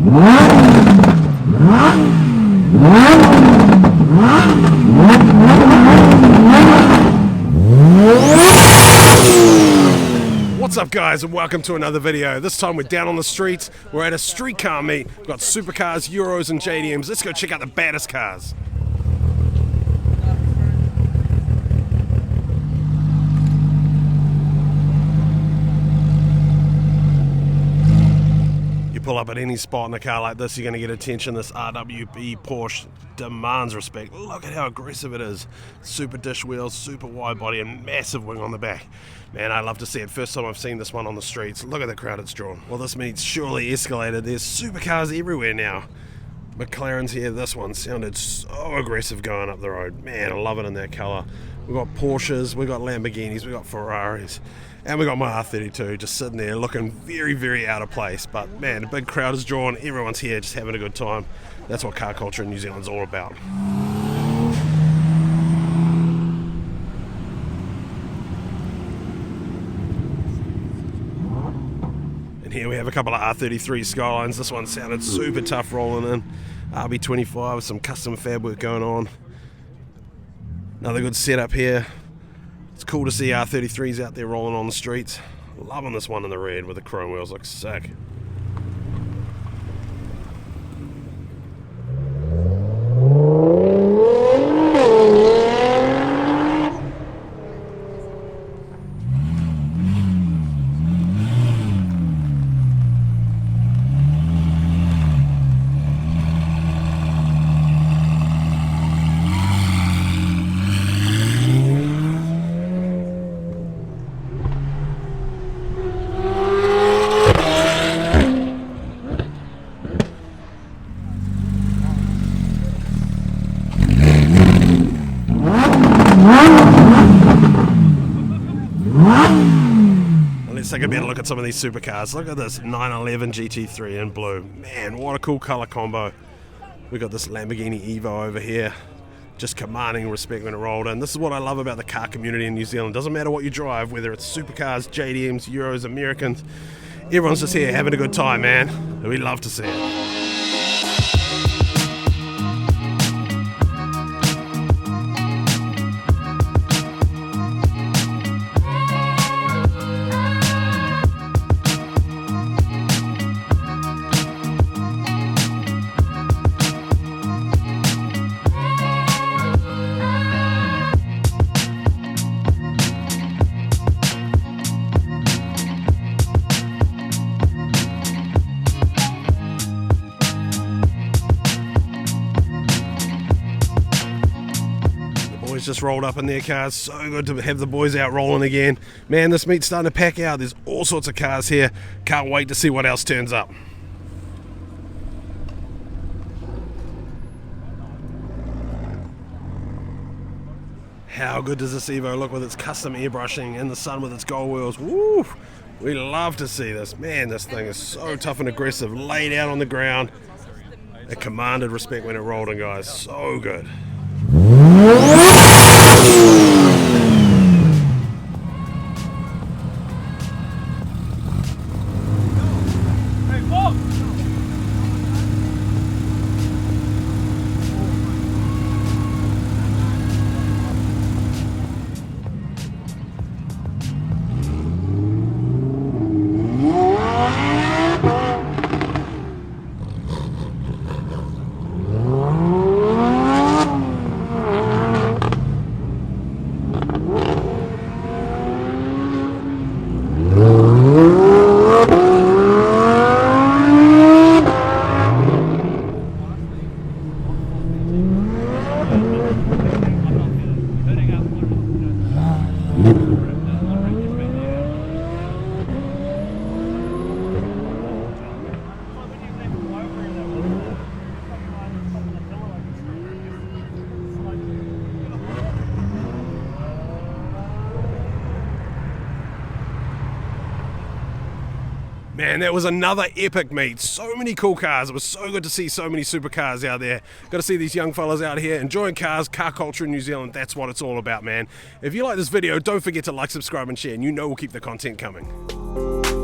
What's up guys, and welcome to another video. This time we're down on the streets. We're at a street car meet. We've got Supercars, Euros and JDMs. Let's go check out the baddest cars. You pull up at any spot in a car like this, you're going to get attention. This RWB Porsche demands respect. Look at how aggressive it is. Super dish wheels, super wide body, and massive wing on the back. Man, I love to see it. First time I've seen this one on the streets. Look at the crowd it's drawn. Well, this meet's surely escalated. There's supercars everywhere now. McLaren's here. This one sounded so aggressive going up the road. Man, I love it in that colour. We've got Porsches, we've got Lamborghinis, we've got Ferraris, and we've got my R32 just sitting there looking very, very out of place. But man, a big crowd is drawn. Everyone's here just having a good time. That's what car culture in New Zealand's all about. And here we have a couple of R33 Skylines. This one sounded super tough rolling in. RB25 with some custom fab work going on. Another good setup here. It's cool to see R33s out there rolling on the streets. Loving this one in the red with the chrome wheels, looks sick. Let's take a better look at some of these supercars. Look at this 911 GT3 in blue. Man, what a cool color combo. We got this Lamborghini Evo over here, just commanding respect when it rolled in. This is what I love about the car community in New Zealand. Doesn't matter what you drive, whether it's supercars, JDMs, Euros, Americans. Everyone's just here having a good time, man. We love to see it. Just rolled up in their cars. So good to have the boys out rolling again. Man, this meet's starting to pack out. There's all sorts of cars here. Can't wait to see what else turns up. How good does this Evo look with its custom airbrushing in the sun with its gold wheels? Woo! We love to see this. Man, this thing is so tough and aggressive. Laid out on the ground. It commanded respect when it rolled in, guys. So good. Man, that was another epic meet. So many cool cars. It was so good to see so many supercars out there. Got to see these young fellas out here enjoying cars, car culture in New Zealand. That's what it's all about, man. If you like this video, don't forget to like, subscribe, and share, and you know we'll keep the content coming.